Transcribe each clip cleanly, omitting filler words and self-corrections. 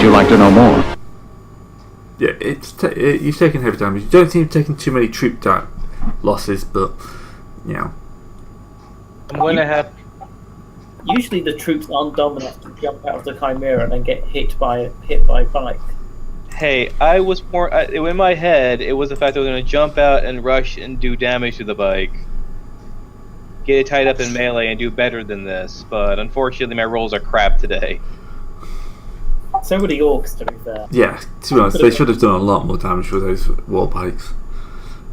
you like to know more? Yeah, you've taken heavy damage. You don't seem to have taken too many troop losses, but I'm going to have. Usually the troops aren't dumb enough to jump out of the Chimera and then get hit by bike. Hey, I was more. In my head, it was the fact that I was going to jump out and rush and do damage to the bike. Get it tied up in melee and do better than this, but unfortunately my rolls are crap today. So were the orcs, to be fair. Yeah, to be honest, they should have done a lot more damage with those war bikes.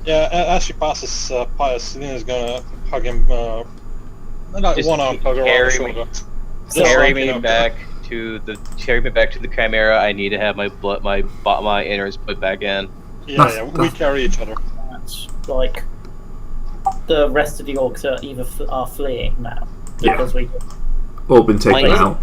Yeah, as she passes Pius, Selina's gonna hug him, Just one arm hug her on the shoulder. Carry me back to the Chimera. I need to have my innards put back in. Yeah, we carry each other. Like, the rest of the orcs are fleeing now because we all been taken out.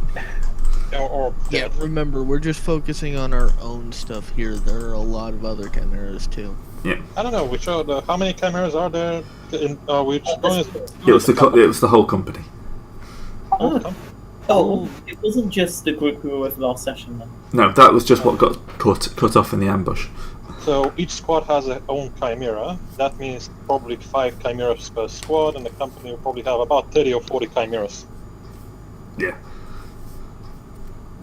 Yeah, remember, we're just focusing on our own stuff here. There are a lot of other chimeras too. Yeah. I don't know. We showed how many chimeras are there? It was the whole company. It wasn't just the group we were with last session then. No, that was just what got cut off in the ambush. So each squad has their own chimera. That means probably 5 chimeras per squad, and the company will probably have about 30 or 40 chimeras. Yeah.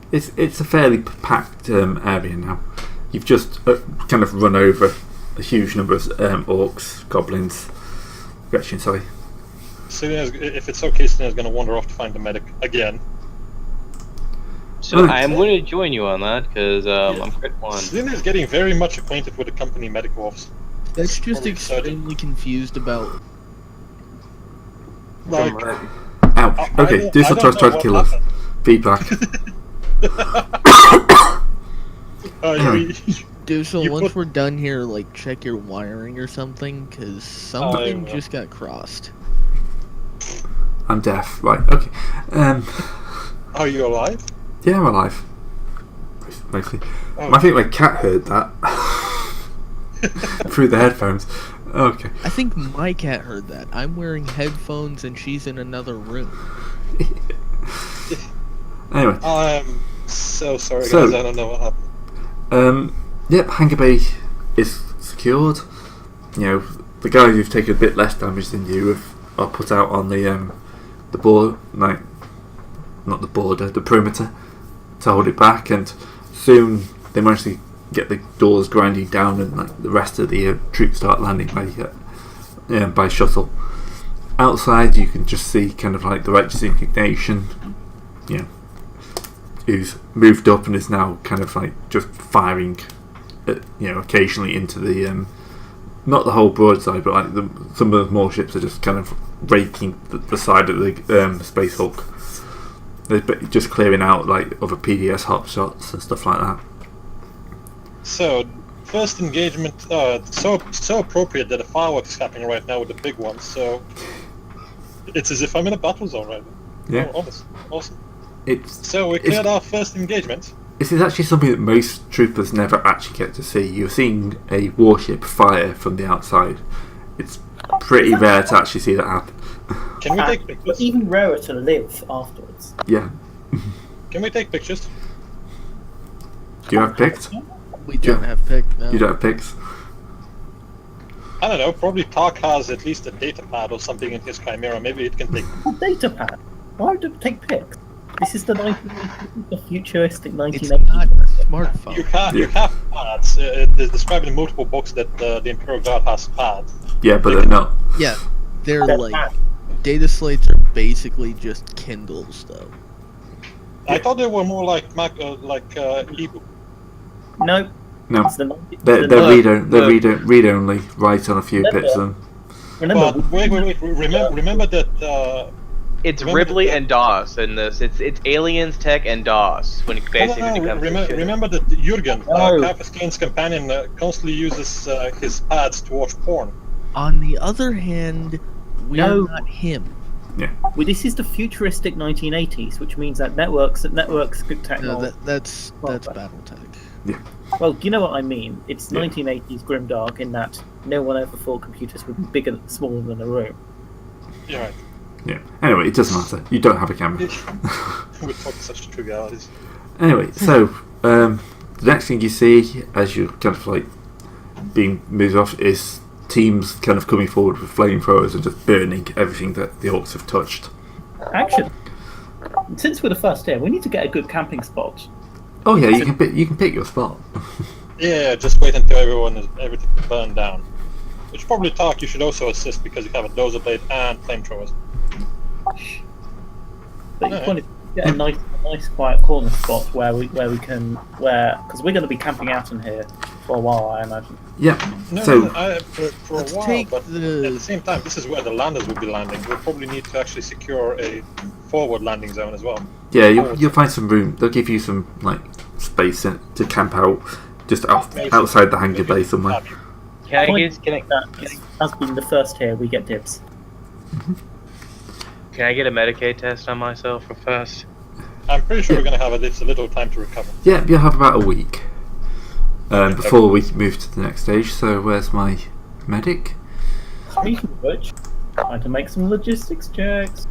It's a fairly packed area now. You've just kind of run over a huge number of orcs, goblins, Gretchen, sorry. If it's okay, Selina's going to wander off to find the medic again. So I'm going to join you on that, because I'm crit 1. Selina's getting very much acquainted with the company medical officer. That's just extremely confused about... Like... Ouch. Okay, Dusseltor's tried to kill us. Feedback. Dussel, once we're done here, like, check your wiring or something, because something just got crossed. I'm deaf. Right, okay. Are you alive? Yeah, I'm alive. Mostly. I think my cat heard that. Through the headphones. Okay. I think my cat heard that. I'm wearing headphones and she's in another room. Anyway. I'm so sorry, guys. I don't know what happened. Yep, Hangar Bay is secured. You know, the guys who've taken a bit less damage than you are put out on the board, like, not the border, the perimeter, to hold it back, and soon they manage to get the doors grinding down, and like the rest of the troops start landing by shuttle. Outside, you can just see kind of like the righteous indignation, you know, who's moved up and is now kind of like just firing, occasionally into the not the whole broadside, but like some of the more ships are just kind of raking the side of the Space Hulk. They're just clearing out like other PDS hotshots and stuff like that. So, first engagement, so appropriate that a fireworks is happening right now with the big ones. So, it's as if I'm in a battle zone right now. Yeah. Oh, awesome. So we cleared our first engagement. This is actually something that most troopers never actually get to see. You're seeing a warship fire from the outside. It's pretty rare to actually see that happen. Can we take pictures? But even rarer to live afterwards. Yeah. Can we take pictures? Do you have pics? We don't have pics, no. You don't have pics? I don't know, probably Tark has at least a data pad or something in his Chimera. Maybe it can take... A data pad? Why would it take pics? This is the futuristic 1980s. It's not a smartphone. You have pads. They describe in multiple books that the Imperial Guard has pads. Yeah, but they're not. Yeah, they're like... Data slates are basically just Kindles, though. I thought they were more like ebook. No. They're read only. Write on a few bits of them. But wait. Remember that. It's Ripley and DOS in this. It's Aliens, Tech, and DOS when it basically becomes. Remember that Jurgen, Kappa's Kane's companion, constantly uses his pads to watch porn. On the other hand, we're not him. Yeah. Well, this is the futuristic 1980s, which means that networks good technology. No, that's BattleTech. Yeah. Well, you know what I mean. It's 1980s grimdark in that no one ever thought computers would be smaller than a room. Yeah. Right. Yeah. Anyway, it doesn't matter. You don't have a camera. We talk such trivialities. Anyway, so The next thing you see as you're kind of like being moved off is teams kind of coming forward with flamethrowers and just burning everything that the orcs have touched. Action. Since we're the first here, we need to get a good camping spot. Oh yeah, you can pick your spot. Yeah, just wait until everything is burned down. Which probably Tark, you should also assist because you have a dozer blade and flamethrowers. But you want to get a nice quiet corner spot where we can because we're going to be camping out in here for a while, I imagine. Yeah. No, So for a while, but at the same time, this is where the landers will be landing. We'll probably need to actually secure a forward landing zone as well. yeah, you'll find some room. They'll give you some like space to camp out just outside the hangar bay somewhere. Can I As being the first here, we get dibs. Can I get a Medicaid test on myself for first? I'm pretty sure we're going to have a little time to recover. Yeah, you'll have about a week before we move to the next stage. So where's my medic? Speaking of which, trying to make some logistics checks.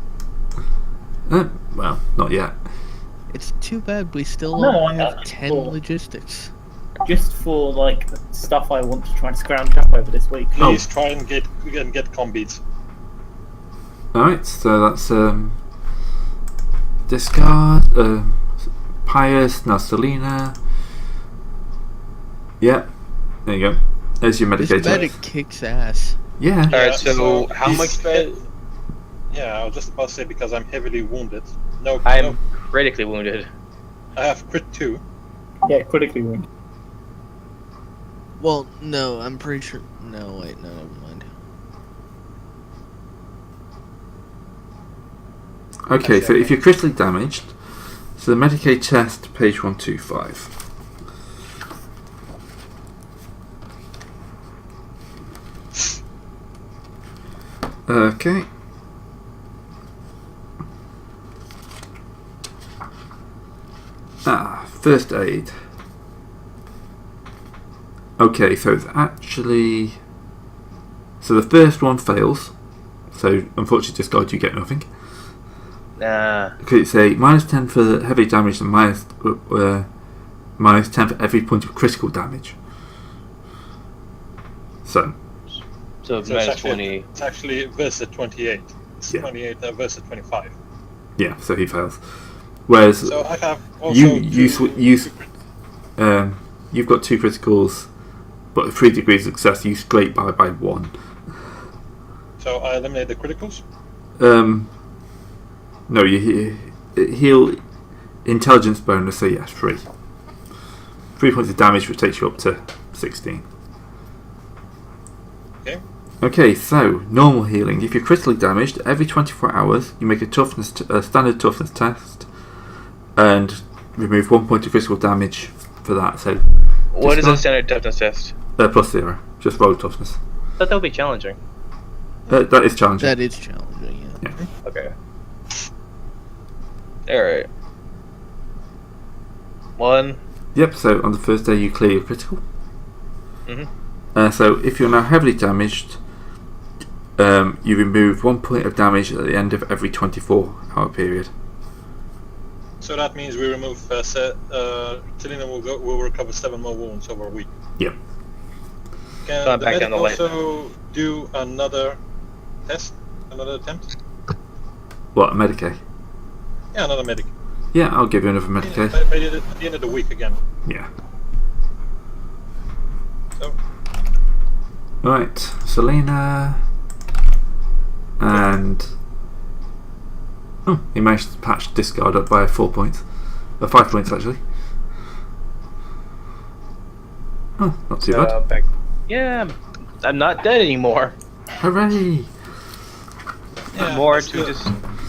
Well, not yet. It's too bad we still No, only have 10 cool. logistics. Just for like stuff I want to try and scrounge up over this week. Please try and get com beats. Alright, so that's discard, Pius, now Selena. Yep, there you go. There's your This medicator. medic kicks ass. Yeah. Alright, so how much? Yeah, I was just about to say because I'm heavily wounded. No, I'm critically wounded. I have crit 2. Yeah, critically wounded. Well, no, I'm pretty sure. No, wait, no, never mind. Okay, so if you're critically damaged, so the Medicaid test, page 125. Okay. First aid. Okay, so it's actually... So the first one fails. So unfortunately, discard, you get nothing. Nah. Okay, it's a -10 for heavy damage and -10 for every point of critical damage. So So So minus 20. It's actually versus 28. It's Yeah. 28 versus 25. yeah, so he fails. Whereas So I have also you've got 2 criticals, but 3 degrees of success. You scrape by 1. So I eliminate the criticals. No, you heal intelligence bonus. So yes, 3. 3 points of damage, which takes you up to 16. Okay. Okay, so normal healing. If you're critically damaged, every 24 hours you make a standard toughness test, and remove 1 point of critical damage for that. So What is a standard toughness test? +0, just roll toughness. I thought that would be challenging. That is challenging. That is challenging, yeah. Okay. Alright. 1. Yep. So on the first day you clear your critical. Mhm. So if you're now heavily damaged, you remove 1 point of damage at the end of every 24-hour period. So that means we remove. Selena will recover 7 more wounds over a week. Yep. Can So I'm the back medic down the light. also do another test, another attempt? What, a Medicaid? Yeah, another medic. Yeah, I'll give you another Medicaid. By the end of the week again. Yeah. So Right, Selena. And... Oh, he managed to patch discard up by 4 points. 5 points, actually. Oh, not too bad. Back. Yeah, I'm not dead anymore. Hooray! More that's to good. just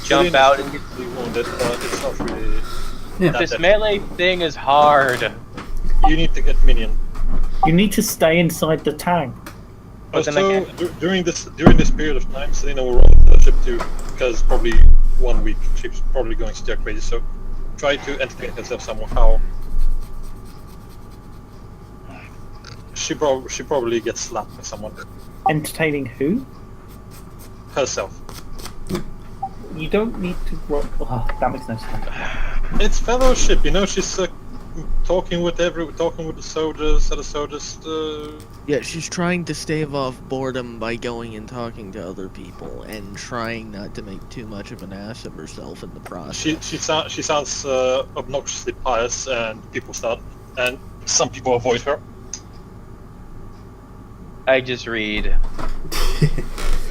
jump Selena's out and critically wounded, but it's not really. Yeah. that this deadly. melee thing is hard. You need to get minion. You need to stay inside the tank. But then I Also, can't- during this period of time, Selena will roll the ship too, because probably 1 week she's probably going stir crazy. So try to entertain herself somehow. She probably gets slapped by someone Entertaining who? herself. You don't need to roll. Oh, that makes no sense. It's fellowship, you know. She's talking with the soldiers, other soldiers. Yeah, she's trying to stave off boredom by going and talking to other people and trying not to make too much of an ass of herself in the process. She sounds obnoxiously pious, and some people avoid her. I just read.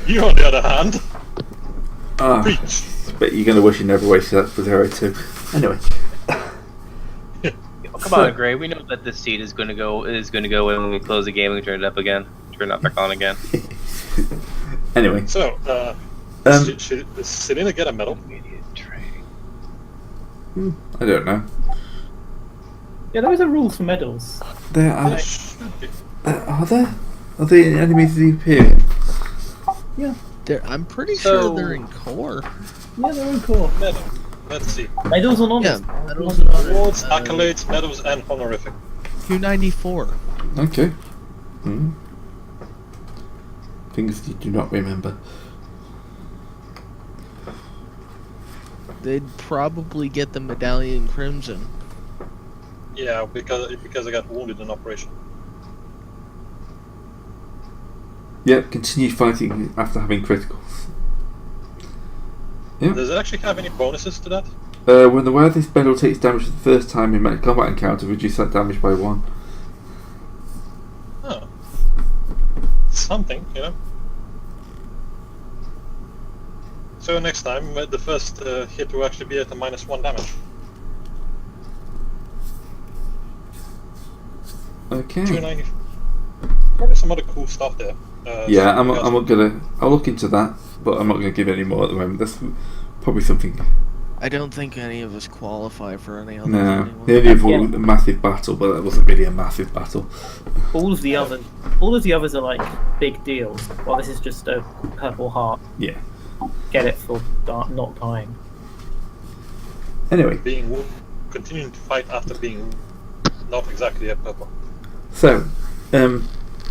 You, on the other hand, Ah, preach. but you're going to wish you never wasted that for 0-2. Anyway. Come on, Gray. We know that this seed is going to go in when we close the game and turn it up again. Turn it back on again. Anyway. So, does Selena get a medal? I don't know. Yeah, there is a rule for medals. There are. There should be. Are there? Are they in enemies of the Imperium? Yeah, I'm pretty So- sure they're in core. yeah, they're in core. Medal. Let's see. Medals and Yeah, honors. medals and honors. Awards, accolades, medals, and honorific. 294. Okay. Things you do not remember. They'd probably get the Medallion Crimson. Yeah, because I got wounded in operation. Yep, continue fighting after having criticals. Yeah. Does it actually have any bonuses to that? When the wearer of this medal takes damage for the first time in a combat encounter, reduce that damage by 1. Oh. Something, you know. So next time, the first hit will actually be at a -1 damage. Okay. 290. Probably some other cool stuff there. Yeah, so I'll look into that, but I'm not gonna give any more at the moment. That's probably something. I don't think any of us qualify for any others. No, anyway. the only other one, a massive battle, but that wasn't really a massive battle. All of the others are like big deals. Well, this is just a purple heart. Yeah. Get it for not dying. Anyway, continuing to fight after being not exactly a purple. so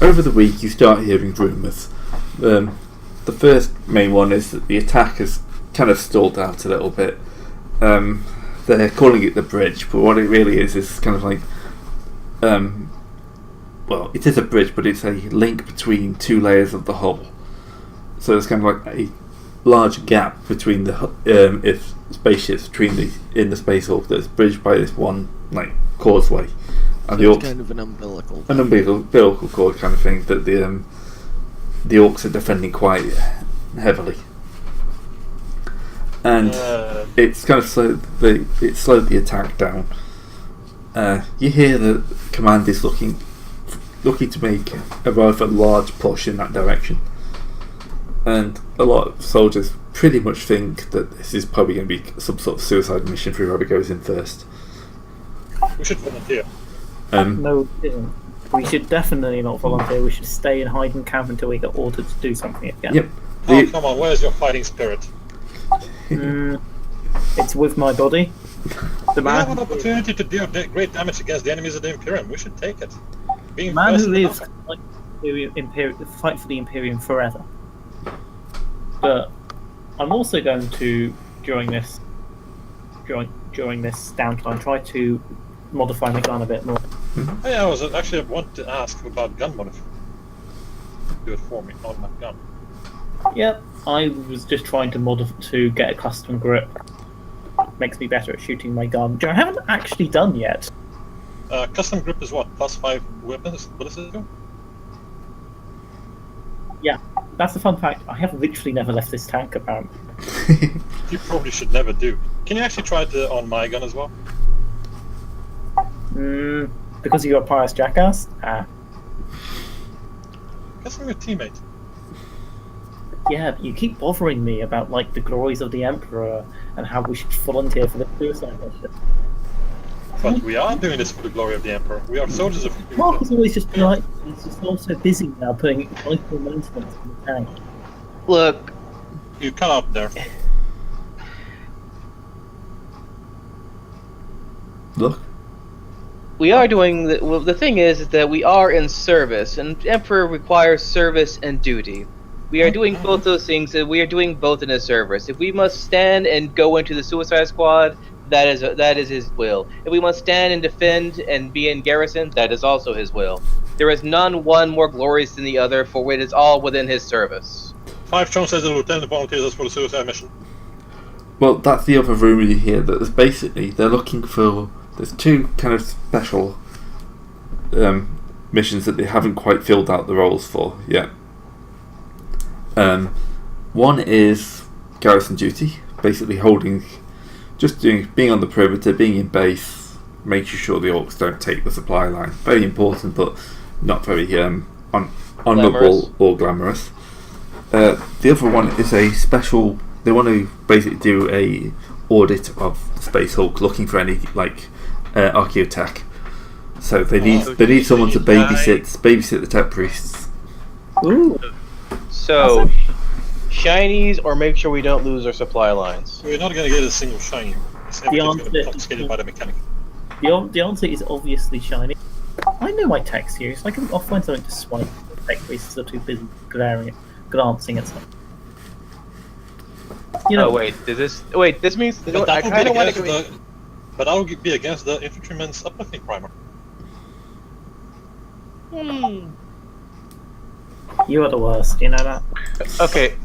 over the week you start hearing rumours. The first main one is that the attack has kind of stalled out a little bit. They're calling it the bridge, but what it really is kind of like, well, it is a bridge, but it's a link between two layers of the hull. So there's kind of like a large gap between the spaceships in the space hull that's bridged by this one like causeway, and So it's kind of an umbilical. an umbilical cord kind of thing that the orcs are defending quite heavily. And it's kind of slowed the attack down. You hear the command is looking to make a rather large push in that direction, and a lot of soldiers pretty much think that this is probably going to be some sort of suicide mission for whoever goes in first. We should volunteer. No, it isn't. We should definitely not volunteer. We should stay and hide and camp until we get ordered to do something again. Yep. Oh, come on, where's your fighting spirit? It's with my body. The We have man, an opportunity to deal great damage against the enemies of the Imperium. We should take it. Being the man first who in the lives battle. like fight for the Imperium forever. But I'm also going to during this downtime try to modify my gun a bit more. Oh, yeah, I want to ask about gun modification. Do it for me on my gun. Yep, I was just trying to get a custom grip. Makes me better at shooting my gun, which I haven't actually done yet. Custom grip is what? +5 weapons? What does it do? Yeah, that's the fun fact. I have literally never left this tank, apparently. You probably should never do. Can you actually try it on my gun as well? Because you're a pious jackass? Guess I'm your teammate. Yeah, but you keep bothering me about like the glories of the Emperor and how we should volunteer for the suicide mission. But we are doing this for the glory of the Emperor. We are soldiers of Mark has always just been like, he's just also busy now putting vital maintenance in the tank. Look, You cut out there. Look. we are doing the thing is that we are in service, and Emperor requires service and duty. We are doing both those things, and we are doing both in a service. If we must stand and go into the Suicide Squad, that is his will. If we must stand and defend and be in garrison, that is also his will. There is none one more glorious than the other, for it is all within his service. 5 chance as the lieutenant volunteers us for the suicide mission. Well, that's the other rumour you hear, that there's basically, they're looking for, there's 2 kind of special missions that they haven't quite filled out the roles for yet. One is garrison duty, basically being on the perimeter, being in base, making sure the orcs don't take the supply line. Very important, but not very honourable or glamorous. The other one is a special. They want to basically do a audit of Space Hulk, looking for any archaeotech. So they need someone to babysit the tech priests. Ooh. So, shinies, or make sure we don't lose our supply lines. We're not going to get a single shiny. Everything's going to be confiscated by the mechanic. The answer is obviously shiny. I know my tech series. I'll find something to swipe. The tech priests are too busy glancing at something. You know. This means But I kind of want to. But I'll be against the infantryman's uplifting primer. You are the worst. You know that. Okay,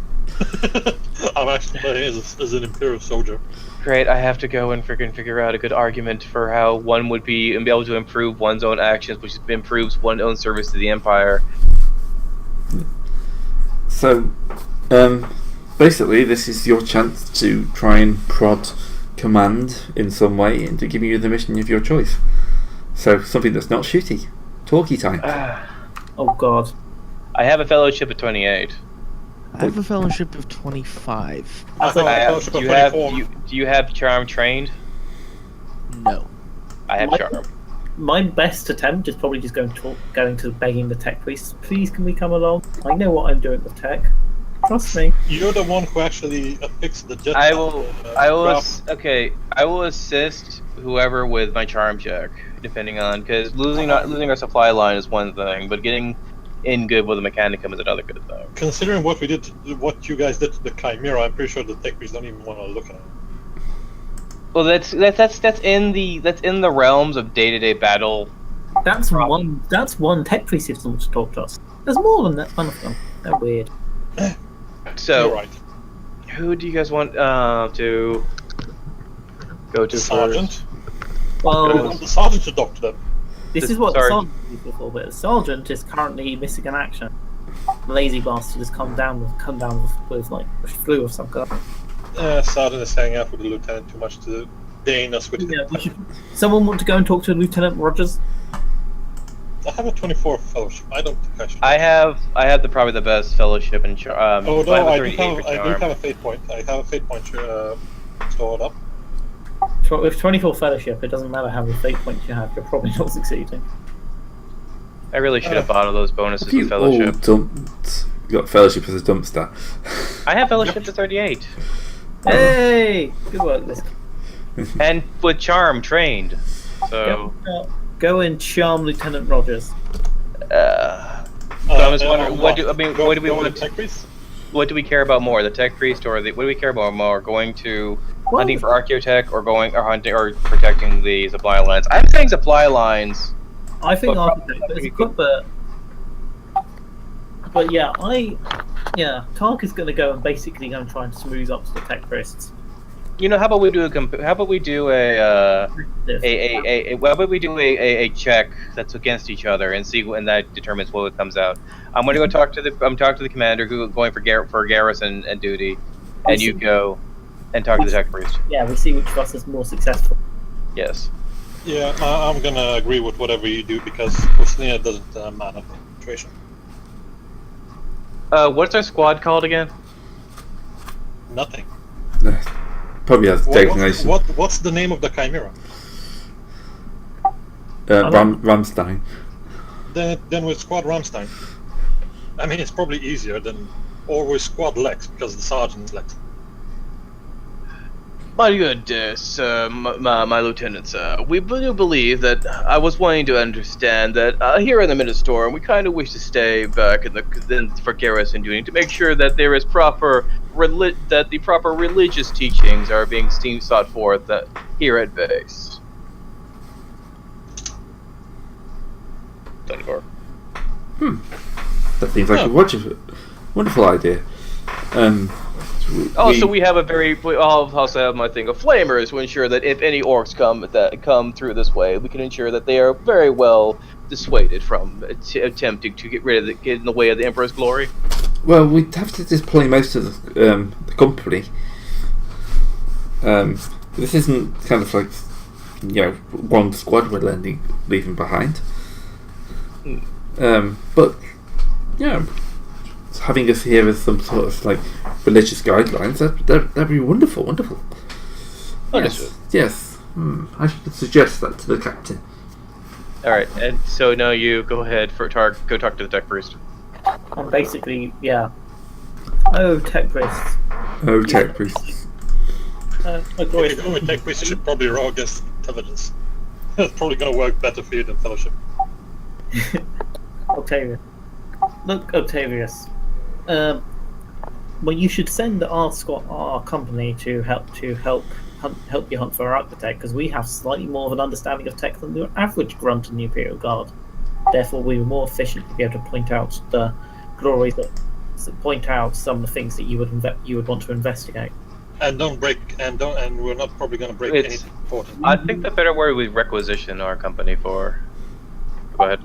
I'm actually playing as an Imperial soldier. great. I have to go and freaking figure out a good argument for how one would be able to improve one's own actions, which improves one's own service to the Empire. So, basically, this is your chance to try and prod command in some way into giving you the mission of your choice. So, something that's not shooty. Talky time. Oh God. I have a fellowship at 28. I have a fellowship of 25. I have a fellowship of 24. Do you have charm trained? No. I have charm. My best attempt is probably just going to begging the tech priests. Please, can we come along? I know what I'm doing with tech. Trust me. You're the one who actually fixed the jet. I will assist whoever with my charm check, depending on, because losing our supply line is one thing, but getting in good with the Mechanicum is another good thing. Considering what you guys did to the Chimera, I'm pretty sure the tech priests don't even want to look at it. Well, that's in the realms of day-to-day battle. That's one tech priest system to talk to us. There's more than that. One of them. They're weird. So, You're right. who do you guys want to go to Sergeant. first? Well, The sergeant should talk to them. this is what the sergeant used before, but the sergeant is currently missing in action. The lazy bastard has come down with like a flu of some kind. Sergeant is hanging out with the lieutenant too much to deign us with his. Someone want to go and talk to Lieutenant Rogers? I have a 24 fellowship. I don't think I should. I have probably the best fellowship in charm. Oh no, I do 38 for charm. have a fate point. I have a fate point stored up. With 24 fellowship, it doesn't matter how many fate points you have, you're probably not succeeding. I really should have bought all those bonuses Have you with fellowship. all dumped? You got fellowship as a dump stat. I have fellowship to 38, Hey! Good work, this. and with charm trained. So. Go and charm Lieutenant Rogers. So I was wondering, what do we want? Tech priest? What do we care about more, the tech priest or what do we care about more? Going to hunting for archaeotech or hunting or protecting the supply lines? I'm saying supply lines. I think architect, but yeah, Tark is going to go and basically go and try and smooth up to the tech priests. You know, how about we do a check that's against each other and see, and that determines what comes out. I'm going to go talk to the commander who is going for garrison and duty, and you go and talk to the tech priest. Yeah, we see which of us is more successful. Yes. Yeah, I'm gonna agree with whatever you do because Oceania doesn't matter for the situation. What's our squad called again? Nothing. Probably has designation. What's the name of the Chimera? Ramstein. Then with Squad Ramstein. I mean, it's probably easier than or with Squad Lex because the sergeant's Lex. My good sir, my lieutenant, sir, we do believe that I was wanting to understand that here in the Ministorum, we kind of wish to stay back for garrison duty to make sure that there is proper that the proper religious teachings are being sought forth here at base. That seems like a wonderful idea. Also, we also have my thing of flamers to ensure that if any orcs come through this way, we can ensure that they are very well dissuaded from attempting to get in the way of the Emperor's glory. Well, we'd have to deploy most of the company. This isn't kind of like, one squad we're leaving behind. But having us here as some sort of like religious guidelines, that'd be wonderful. Yes. I should suggest that to the captain. All right, and so now you go ahead go talk to the tech priest. And basically, yeah. Oh, tech priests. Oh, tech priests. If you go with tech priests, you should probably roll against intelligence. That's probably going to work better for you than fellowship. Octavius. Look, Octavius. Well, you should send our company to help you hunt for our architect, because we have slightly more of an understanding of tech than the average grunt in the Imperial Guard. Therefore, we were more efficient to be able to point out the glories point out some of the things that you would want to investigate. And we're not probably going to break anything important. I think the better word would requisition our company for. Go ahead.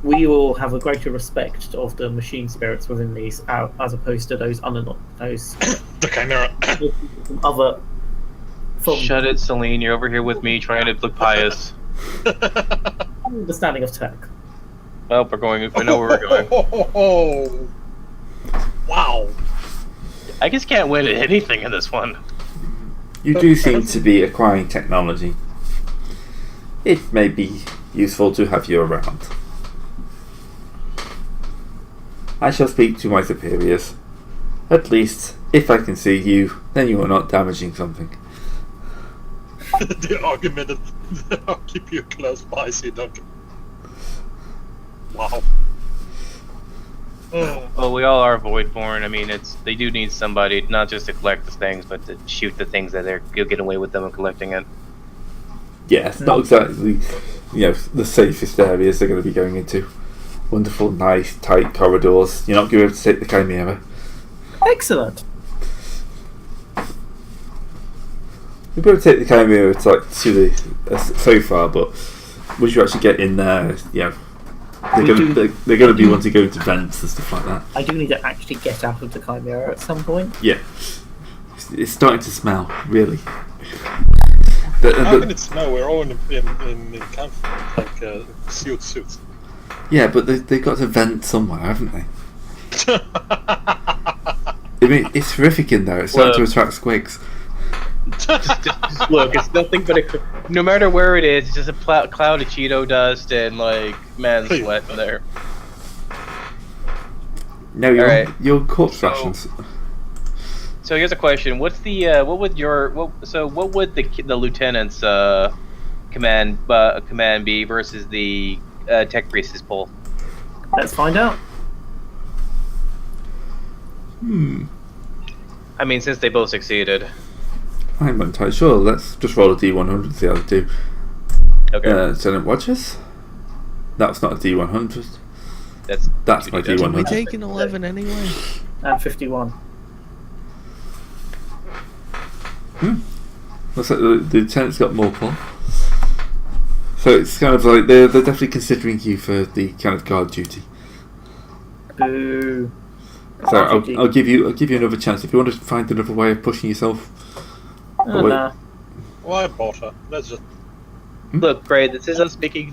We will have a greater respect of the machine spirits within these, as opposed to those the Chimera. other. Shut it, Celine. You're over here with me trying to look pious. Understanding of tech. Well, we know where we're going. Wow. I just can't win at anything in this one. You do seem to be acquiring technology. It may be useful to have you around. I shall speak to my superiors. At least, if I can see you, then you are not damaging something. The argument that I'll keep you close by, so you don't. Wow. Well, we all are Voidborn. I mean, they do need somebody not just to collect the things, but to shoot the things that you'll get away with them and collecting it. Yeah, it's not exactly the safest areas they're going to be going into. Wonderful, nice, tight corridors. You're not going to be able to take the Chimera. Excellent. You'll be able to take the Chimera to the so far, but once you actually get in there, they're going to be wanting to go into vents and stuff like that. I do need to actually get out of the Chimera at some point. Yeah, it's starting to smell, really. How can it smell? We're all in camp, like suits. Yeah, but they've got to vent somewhere, haven't they? I mean, it's horrific in there. It's starting to attract squigs. Just look, it's nothing but no matter where it is, it's just a cloud of Cheeto dust and man sweat in there. No, you're corpse rations. So here's a question: what would the lieutenant's command be versus the tech priest's pull? Let's find out. I mean, since they both succeeded. I'm not entirely sure. Let's just roll a D100 see how they do. Okay. Lieutenant Watchers? That's not a D100. That's my D100. Did we take an 11 anyway? And 51. Looks like the lieutenant's got more pull. So it's kind of like they're definitely considering you for the kind of guard duty. Boo. So I'll give you another chance if you want to find another way of pushing yourself. Nah. Why bother? Let's just look, Gray. This is us making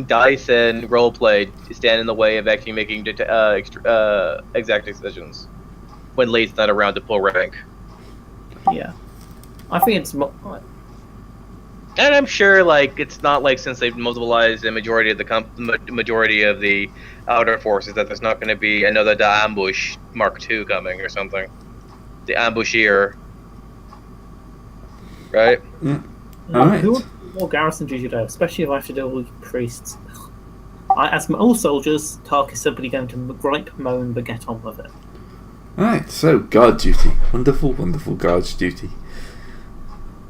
dice and roleplay stand in the way of actually making exact decisions when Late's not around to pull rank. Yeah, I think it's. And I'm sure, it's not since they've mobilized the majority of the outer forces that there's not going to be another ambush Mark II coming or something. The ambushier. Right? Yeah. Alright. Who wants more garrison duty though, especially if I have to deal with priests? As all soldiers, Tark is simply going to gripe, moan, but get on with it. Alright, so guard duty. Wonderful, wonderful guard duty.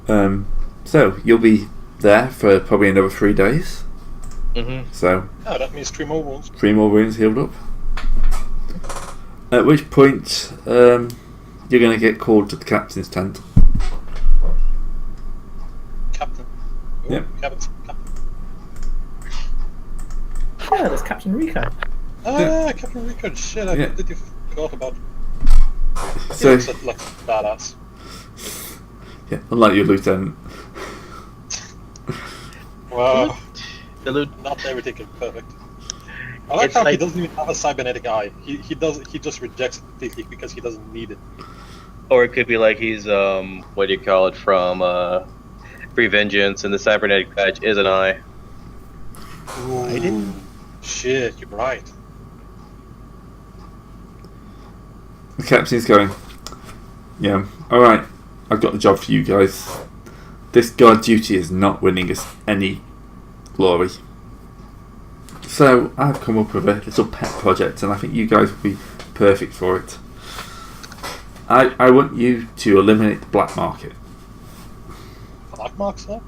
So you'll be there for probably another 3 days. Mm-hmm. So Oh, that means 3 more wounds. 3 more wounds healed up. At which point you're going to get called to the captain's tent. Captain. Oh, Yep. Captain. Yeah, there's Captain Rico. Captain Rickard. Shit, I Yeah. completely forgot about. He So looks like a badass. yeah, unlike your lieutenant. Wow. The loot. Not everything is perfect. I like It's how he like- doesn't even have a cybernetic eye. He just rejects it completely because he doesn't need it. Or it could be like he's what do you call it from Free Vengeance, and the cybernetic patch is an eye. I didn't. Shit, you're right. The captain's going, yeah, alright, I've got the job for you guys. This guard duty is not winning us any glory. So I've come up with a little pet project, and I think you guys will be perfect for it. I want you to eliminate the black market. Black mark, sir?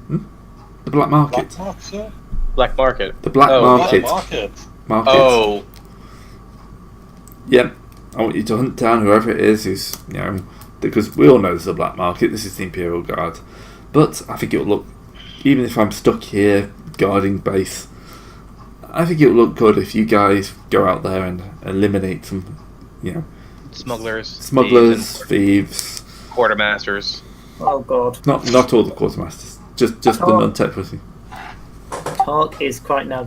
The black market. Black mark, sir? Black market. The black Oh, market. Black market. Market. Oh, Yep. I want you to hunt down whoever it is who's, because we all know there's a black market. This is the Imperial Guard. But I think it'll look, even if I'm stuck here guarding base, I think it'll look good if you guys go out there and eliminate some, smugglers, thieves. quartermasters. Oh god. Not all the quartermasters. Just the non-tech pussy. Tark is quite now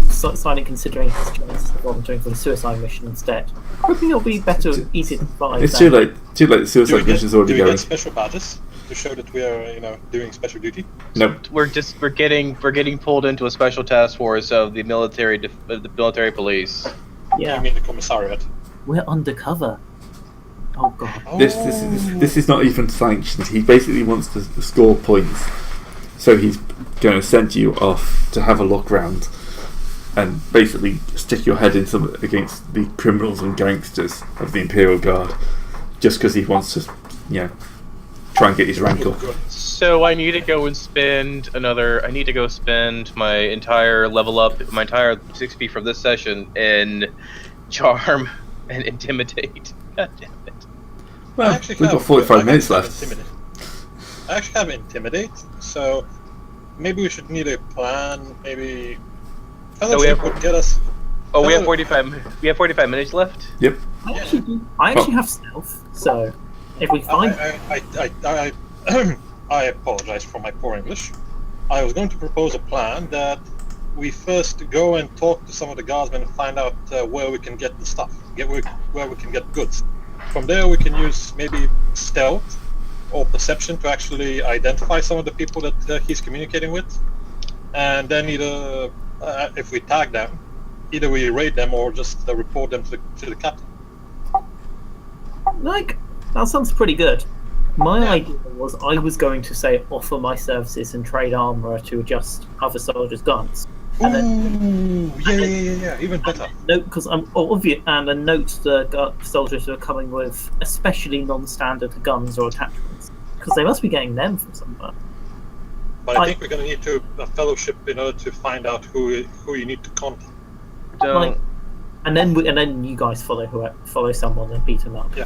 slightly considering his choice of volunteering for the suicide mission instead. Hoping it'll be better, easier to find. It's too late. Too late. The suicide mission's already do we going. get special badges to show that we are, doing special duty? No. We're getting pulled into a special task force of the military police. Yeah, You mean the commissariat? we're undercover. Oh god. This is not even sanctioned. He basically wants to score points, so he's going to send you off to have a look round and basically stick your head in against the criminals and gangsters of the Imperial Guard, just because he wants to, try and get his rank up. So I need to go spend my entire level up, my entire 6p from this session in charm and intimidate. God damn it. Well, I actually we've got have- 45 I minutes have left. Intimidate. I actually have intimidate, so maybe we should need a plan. Maybe fellowship would get us. Oh, we have 45. We have 45 minutes left. Yep. I actually have stealth, so if we find I apologize for my poor English. I was going to propose a plan that we first go and talk to some of the guardsmen and find out where we can get the stuff, where we can get goods. From there, we can use maybe stealth or perception to actually identify some of the people that he's communicating with, and then either, if we tag them, either we raid them or just report them to the captain. that sounds pretty good. My idea was I was going to say offer my services and trade armor to adjust other soldiers' guns. And then Yeah, even better. note, because I'm obvious, and then note the soldiers who are coming with especially non-standard guns or attachments, because they must be getting them from somewhere. But I think we're going to need to a fellowship in order to find out who you need to contact. Don't. And then you guys follow someone and beat them up. Yeah.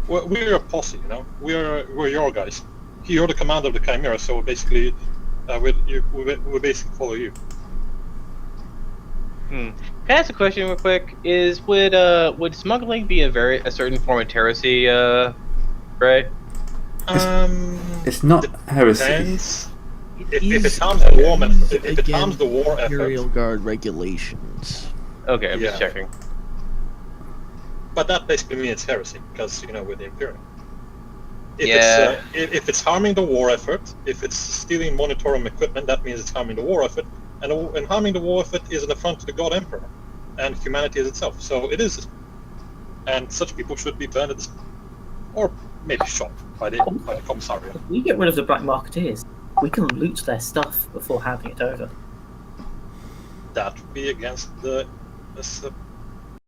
We're a posse, We're your guys. You're the commander of the Chimera, so basically, we basically follow you. Can I ask a question real quick? Would smuggling be a certain form of heresy, Ray? It's not heresy. Depends. If Is it harms the war going if it harms the war effort, Imperial Guard regulations. Okay, I'm just Yeah. checking. but that basically means heresy because we're the Imperial. If Yeah. if it's harming the war effort, if it's stealing monitorum equipment, that means it's harming the war effort, and harming the war effort is an affront to the God Emperor and humanity as itself. So it is, and such people should be burned at the or maybe shot by the commissariat. If we get rid of the black marketeers, we can loot their stuff before handing it over. That would be against the